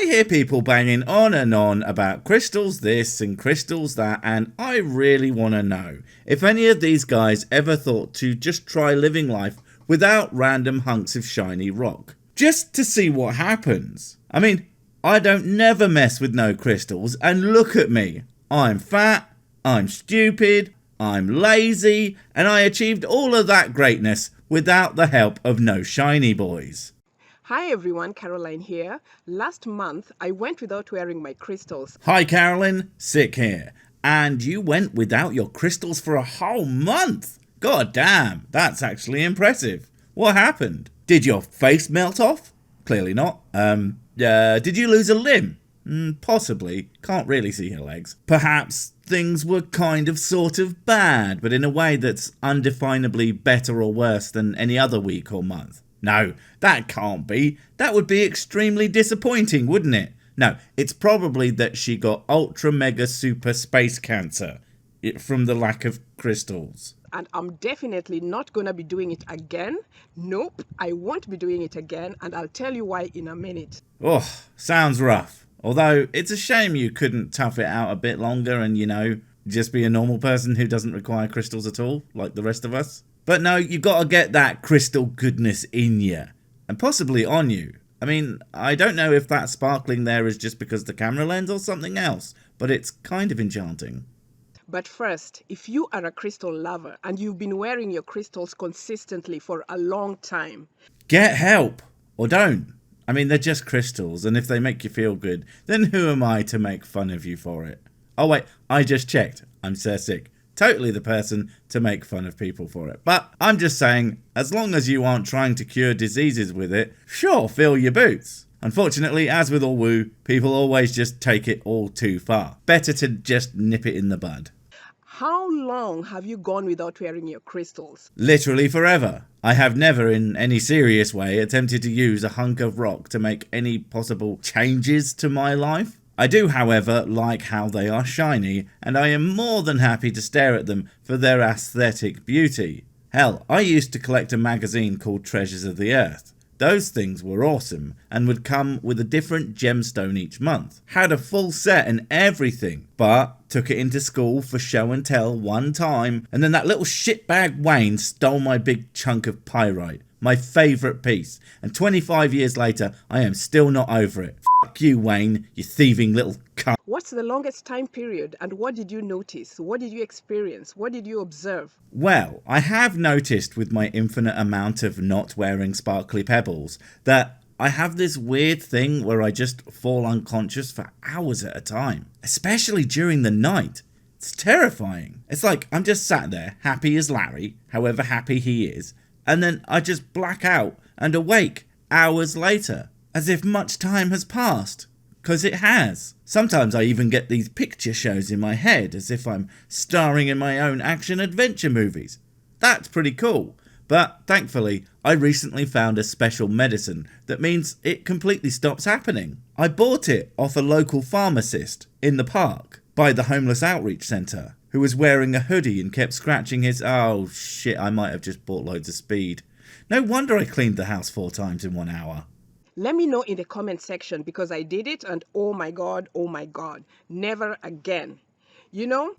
I hear people banging on and on about crystals this and crystals that, and I really want to know if any of these guys ever thought to just try living life without random hunks of shiny rock, just to see what happens. I mean, I don't never mess with no crystals, and look at me. I'm fat, I'm stupid, I'm lazy, and I achieved all of that greatness without the help of no shiny boys. Hi everyone, Caroline here. Last month, I went without wearing my crystals. Hi Carolyn, Sick here. And you went without your crystals for a whole month? God damn, that's actually impressive. What happened? Did your face melt off? Clearly not. Did you lose a limb? Possibly. Can't really see your legs. Perhaps things were kind of sort of bad, but in a way that's undefinably better or worse than any other week or month. No, that can't be. That would be extremely disappointing, wouldn't it? No, it's probably that she got ultra mega super space cancer from the lack of crystals. And I'm definitely not going to be doing it again. Nope, I won't be doing it again, and I'll tell you why in a minute. Oh, sounds rough. Although, it's a shame you couldn't tough it out a bit longer and, just be a normal person who doesn't require crystals at all, like the rest of us. But no, you gotta get that crystal goodness in you, and possibly on you. I mean, I don't know if that sparkling there is just because the camera lens or something else, but it's kind of enchanting. But first, if you are a crystal lover and you've been wearing your crystals consistently for a long time, get help, or don't. I mean, they're just crystals, and if they make you feel good, then who am I to make fun of you for it? Oh wait, I just checked. I'm so sick. Totally the person to make fun of people for it. But I'm just saying, as long as you aren't trying to cure diseases with it, sure, fill your boots. Unfortunately, as with all woo, people always just take it all too far. Better to just nip it in the bud. How long have you gone without wearing your crystals? Literally forever. I have never in any serious way attempted to use a hunk of rock to make any possible changes to my life. I do, however, like how they are shiny, and I am more than happy to stare at them for their aesthetic beauty. Hell, I used to collect a magazine called Treasures of the Earth. Those things were awesome, and would come with a different gemstone each month. Had a full set and everything, but took it into school for show and tell one time, and then that little shitbag Wayne stole my big chunk of pyrite, my favourite piece, and 25 years later, I am still not over it. Fuck you, Wayne, you thieving little cunt. What's the longest time period, and what did you notice? What did you experience? What did you observe? Well, I have noticed with my infinite amount of not wearing sparkly pebbles that I have this weird thing where I just fall unconscious for hours at a time, especially during the night. It's terrifying. It's like I'm just sat there, happy as Larry, however happy he is, and then I just black out and awake hours later, as if much time has passed. 'Cause it has. Sometimes I even get these picture shows in my head as if I'm starring in my own action-adventure movies. That's pretty cool. But thankfully, I recently found a special medicine that means it completely stops happening. I bought it off a local pharmacist in the park by the homeless outreach centre, who was wearing a hoodie and kept scratching his... Oh shit, I might have just bought loads of speed. No wonder I cleaned the house 4 times in 1 hour. Let me know in the comment section, because I did it and oh my god, never again.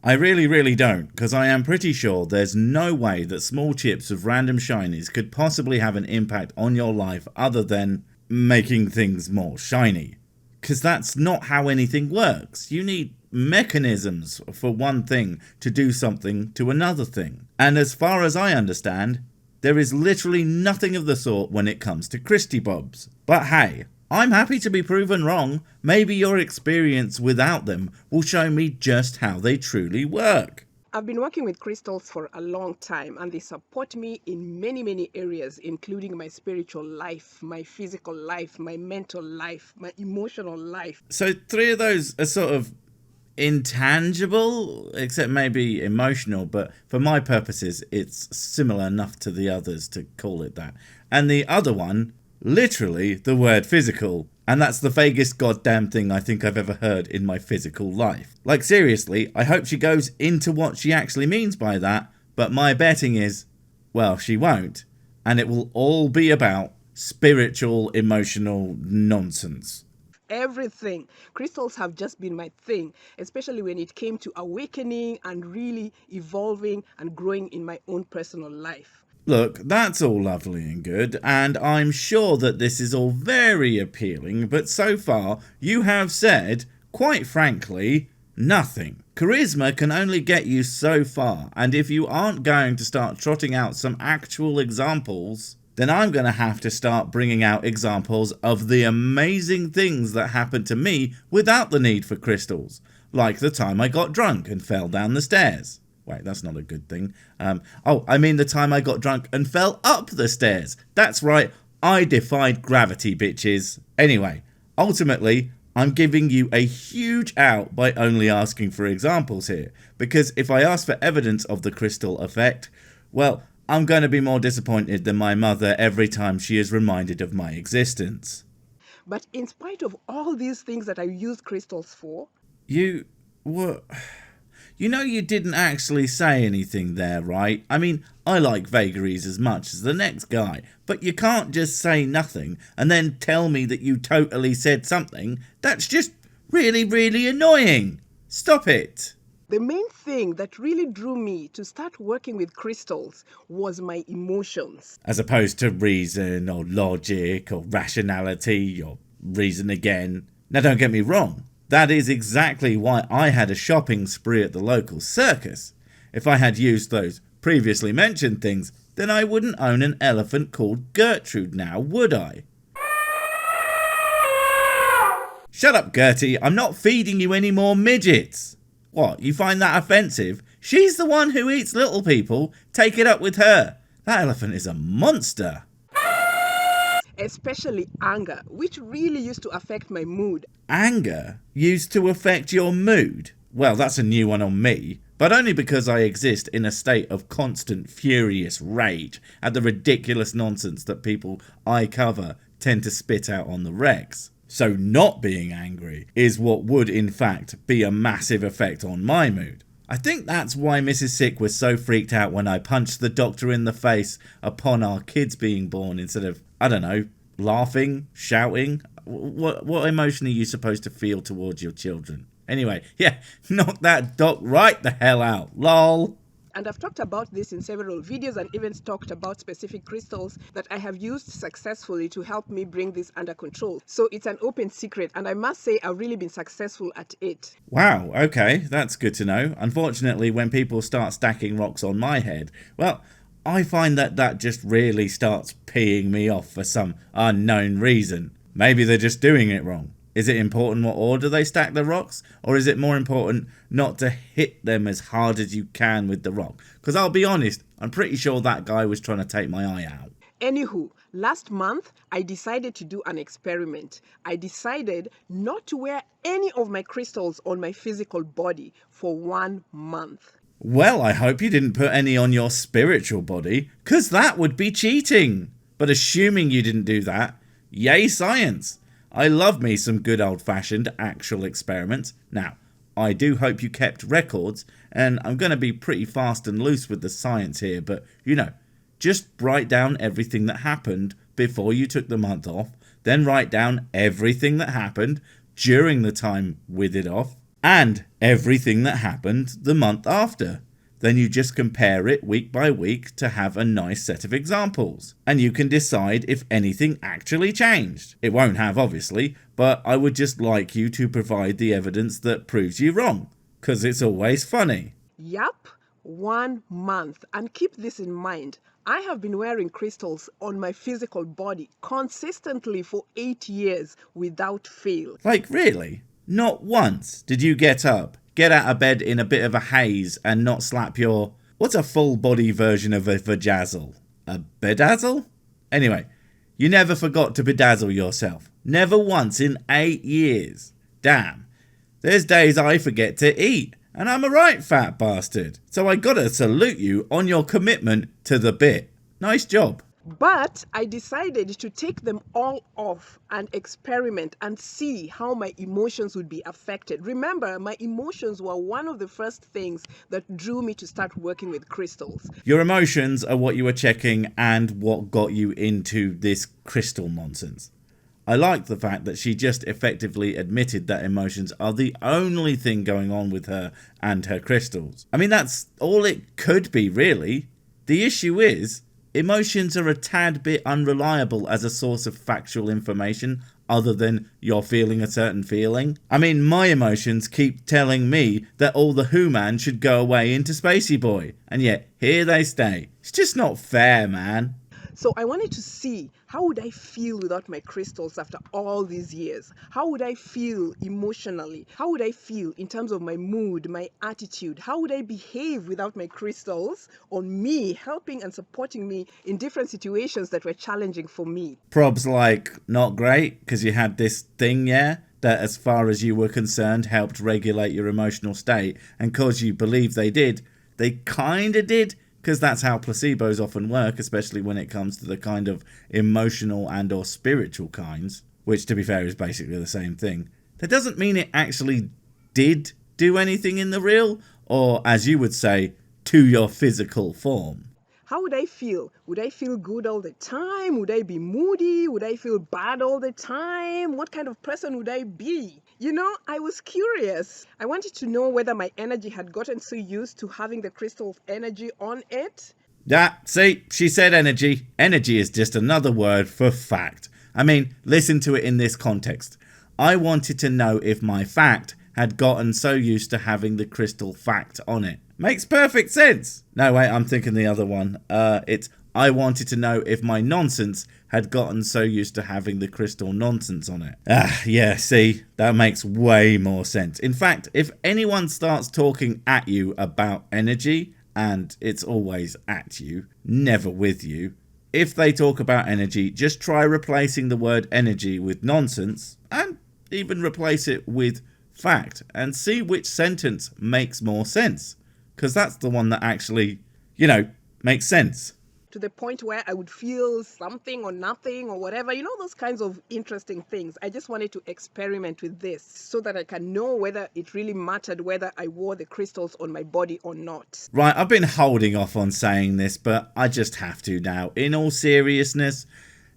I really don't, because I am pretty sure there's no way that small chips of random shinies could possibly have an impact on your life other than making things more shiny. Because that's not how anything works. You need mechanisms for one thing to do something to another thing. And as far as I understand, there is literally nothing of the sort when it comes to Christy Bobs. But hey, I'm happy to be proven wrong. Maybe your experience without them will show me just how they truly work. I've been working with crystals for a long time, and they support me in many areas, including my spiritual life, my physical life, my mental life, my emotional life. So 3 of those are sort of intangible, except maybe emotional, but for my purposes it's similar enough to the others to call it that. And the other one, literally the word physical, and that's the vaguest goddamn thing I think I've ever heard in my physical life. Like seriously, I hope she goes into what she actually means by that, but my betting is, well, she won't, and it will all be about spiritual, emotional nonsense. everything. Crystals have just been my thing, especially when it came to awakening and really evolving and growing in my own personal life. Look, that's all lovely and good, and I'm sure that this is all very appealing, but so far you have said, quite frankly, nothing. Charisma can only get you so far, and if you aren't going to start trotting out some actual examples, then I'm going to have to start bringing out examples of the amazing things that happened to me without the need for crystals, like the time I got drunk and fell down the stairs. Wait, that's not a good thing. I mean the time I got drunk and fell up the stairs. That's right, I defied gravity, bitches. Anyway, ultimately, I'm giving you a huge out by only asking for examples here, because if I ask for evidence of the crystal effect, well, I'm going to be more disappointed than my mother every time she is reminded of my existence. But in spite of all these things that I use crystals for... What? You know you didn't actually say anything there, right? I mean, I like vagaries as much as the next guy, but you can't just say nothing and then tell me that you totally said something. That's just really, really annoying. Stop it. The main thing that really drew me to start working with crystals was my emotions. As opposed to reason or logic or rationality or reason again. Now don't get me wrong. That is exactly why I had a shopping spree at the local circus. If I had used those previously mentioned things, then I wouldn't own an elephant called Gertrude now, would I? Shut up, Gertie, I'm not feeding you any more midgets. What, you find that offensive? She's the one who eats little people. Take it up with her. That elephant is a monster. Especially anger, which really used to affect my mood. Anger used to affect your mood? Well, that's a new one on me, but only because I exist in a state of constant furious rage at the ridiculous nonsense that people I cover tend to spit out on the regs. So not being angry is what would in fact be a massive effect on my mood. I think that's why Mrs. Sick was so freaked out when I punched the doctor in the face upon our kids being born instead of, I don't know, laughing, shouting. What emotion are you supposed to feel towards your children? Anyway, yeah, knock that doc right the hell out, lol. And I've talked about this in several videos and even talked about specific crystals that I have used successfully to help me bring this under control. So it's an open secret, and I must say I've really been successful at it. Wow, okay, that's good to know. Unfortunately, when people start stacking rocks on my head, well, I find that just really starts peeing me off for some unknown reason. Maybe they're just doing it wrong. Is it important what order they stack the rocks? Or is it more important not to hit them as hard as you can with the rock? Because I'll be honest, I'm pretty sure that guy was trying to take my eye out. Anywho, last month, I decided to do an experiment. I decided not to wear any of my crystals on my physical body for 1 month. Well, I hope you didn't put any on your spiritual body, because that would be cheating. But assuming you didn't do that, yay science. I love me some good old-fashioned actual experiments. Now, I do hope you kept records, and I'm going to be pretty fast and loose with the science here, but, you know, just write down everything that happened before you took the month off, then write down everything that happened during the time with it off, and everything that happened the month after. Then you just compare it week by week to have a nice set of examples. And you can decide if anything actually changed. It won't have, obviously, but I would just like you to provide the evidence that proves you wrong, because it's always funny. Yup, 1 month. And keep this in mind. I have been wearing crystals on my physical body consistently for 8 years without fail. Like, really? Not once did you get up, get out of bed in a bit of a haze and not slap your... What's a full body version of a vajazzle? A bedazzle? Anyway, you never forgot to bedazzle yourself. Never once in 8 years. Damn. There's days I forget to eat, and I'm a right fat bastard. So I gotta salute you on your commitment to the bit. Nice job. But I decided to take them all off and experiment and see how my emotions would be affected. Remember, my emotions were one of the first things that drew me to start working with crystals. Your emotions are what you were checking and what got you into this crystal nonsense. I like the fact that she just effectively admitted that emotions are the only thing going on with her and her crystals. I mean, that's all it could be, really. The issue is, emotions are a tad bit unreliable as a source of factual information other than you're feeling a certain feeling. I mean, my emotions keep telling me that all the Who-Man should go away into Spacey Boy, and yet here they stay. It's just not fair, man. So I wanted to see, how would I feel without my crystals after all these years? How would I feel emotionally? How would I feel in terms of my mood, my attitude? How would I behave without my crystals on me, helping and supporting me in different situations that were challenging for me? Probs like, not great, because you had this thing, yeah? That as far as you were concerned helped regulate your emotional state, and cause you believe they did. They kinda did, because that's how placebos often work, especially when it comes to the kind of emotional and or spiritual kinds, which to be fair is basically the same thing. That doesn't mean it actually did do anything in the real, or as you would say, to your physical form. How would I feel? Would I feel good all the time? Would I be moody? Would I feel bad all the time? What kind of person would I be? You know, I was curious. I wanted to know whether my energy had gotten so used to having the crystal's energy on it. Yeah, see, she said energy. Energy is just another word for fact. I mean, listen to it in this context. I wanted to know if my fact had gotten so used to having the crystal fact on it. Makes perfect sense. No, wait, I'm thinking the other one. It's I wanted to know if my nonsense had gotten so used to having the crystal nonsense on it. Yeah, see, that makes way more sense. In fact, if anyone starts talking at you about energy, and it's always at you, never with you, if they talk about energy, just try replacing the word energy with nonsense, and even replace it with fact, and see which sentence makes more sense. Because that's the one that actually, makes sense. To the point where I would feel something or nothing or whatever, those kinds of interesting things. I just wanted to experiment with this so that I can know whether it really mattered whether I wore the crystals on my body or not. Right, I've been holding off on saying this, but I just have to now. In all seriousness,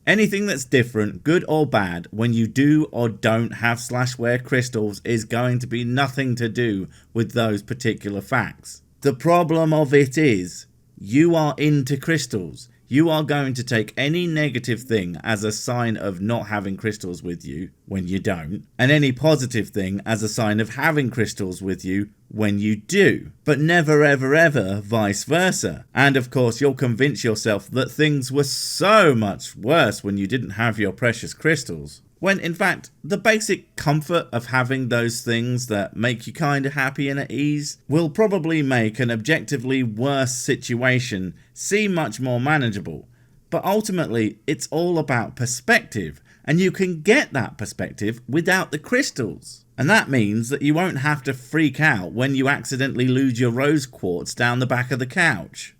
anything that's different, good or bad, when you do or don't have / wear crystals is going to be nothing to do with those particular facts. The problem of it is, you are into crystals. You are going to take any negative thing as a sign of not having crystals with you when you don't, and any positive thing as a sign of having crystals with you when you do, but never ever ever vice versa. And of course you'll convince yourself that things were so much worse when you didn't have your precious crystals, when in fact the basic comfort of having those things that make you kind of happy and at ease will probably make an objectively worse situation seem much more manageable. But ultimately it's all about perspective, and you can get that perspective without the crystals. And that means that you won't have to freak out when you accidentally lose your rose quartz down the back of the couch.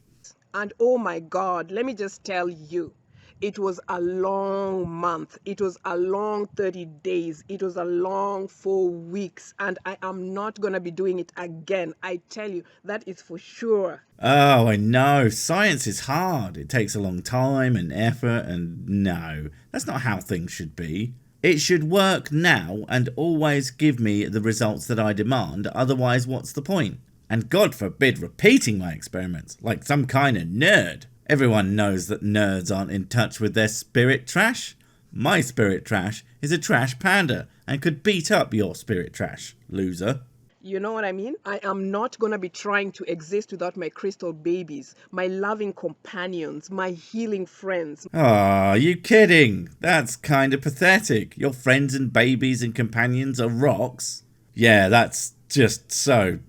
And oh my God, let me just tell you, it was a long month. It was a long 30 days. It was a long 4 weeks. And I am not going to be doing it again. I tell you, that is for sure. Oh, I know. Science is hard. It takes a long time and effort, and no, that's not how things should be. It should work now and always give me the results that I demand. Otherwise, what's the point? And God forbid repeating my experiments like some kind of nerd. Everyone knows that nerds aren't in touch with their spirit trash. My spirit trash is a trash panda and could beat up your spirit trash, loser. You know what I mean? I am not going to be trying to exist without my crystal babies, my loving companions, my healing friends. Aw, you kidding? That's kind of pathetic. Your friends and babies and companions are rocks. Yeah, that's just so,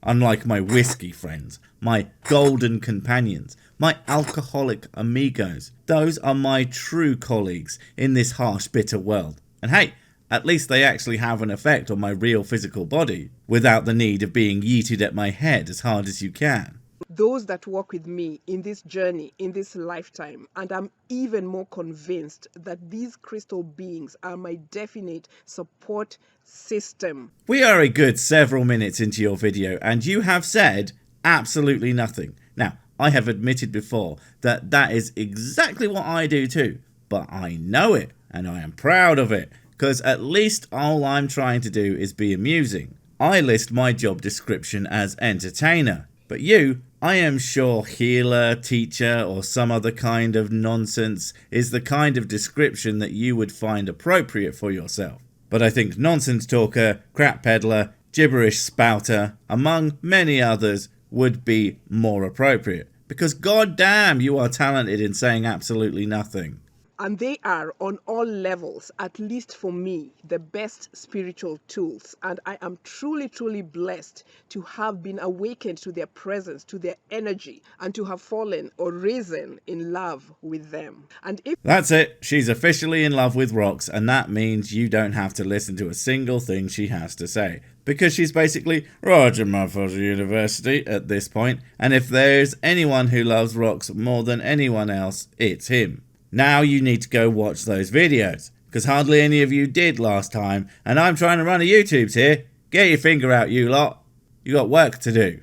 unlike my whiskey friends, my golden companions, my alcoholic amigos. Those are my true colleagues in this harsh, bitter world. And hey, at least they actually have an effect on my real physical body, without the need of being yeeted at my head as hard as you can. Those that walk with me in this journey, in this lifetime, and I'm even more convinced that these crystal beings are my definite support system. We are a good several minutes into your video, and you have said absolutely nothing. Now, I have admitted before that that is exactly what I do too, but I know it, and I am proud of it, because at least all I'm trying to do is be amusing. I list my job description as entertainer, but you, I am sure healer, teacher, or some other kind of nonsense is the kind of description that you would find appropriate for yourself. But I think nonsense talker, crap peddler, gibberish spouter, among many others, would be more appropriate. Because goddamn, you are talented in saying absolutely nothing. And they are, on all levels, at least for me, the best spiritual tools. And I am truly, truly blessed to have been awakened to their presence, to their energy, and to have fallen or risen in love with them. And if That's it. She's officially in love with rocks, and that means you don't have to listen to a single thing she has to say. Because she's basically Roger Motherfucker University at this point, and if there's anyone who loves rocks more than anyone else, it's him. Now you need to go watch those videos, because hardly any of you did last time, and I'm trying to run a YouTubes here. Get your finger out, you lot. You got work to do.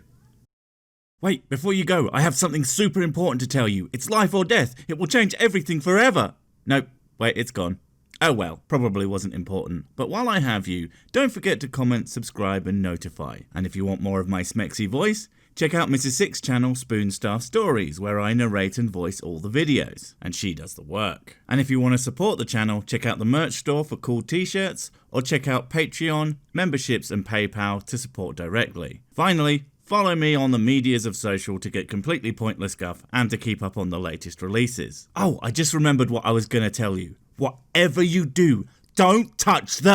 Wait, before you go, I have something super important to tell you. It's life or death. It will change everything forever. Nope, wait, it's gone. Oh well, probably wasn't important. But while I have you, don't forget to comment, subscribe and notify. And if you want more of my smexy voice, check out Mrs. Six's channel Spoonstaff Stories, where I narrate and voice all the videos, and she does the work. And if you want to support the channel, check out the merch store for cool t-shirts, or check out Patreon, memberships and PayPal to support directly. Finally, follow me on the medias of social to get completely pointless guff and to keep up on the latest releases. Oh, I just remembered what I was going to tell you. Whatever you do, don't touch the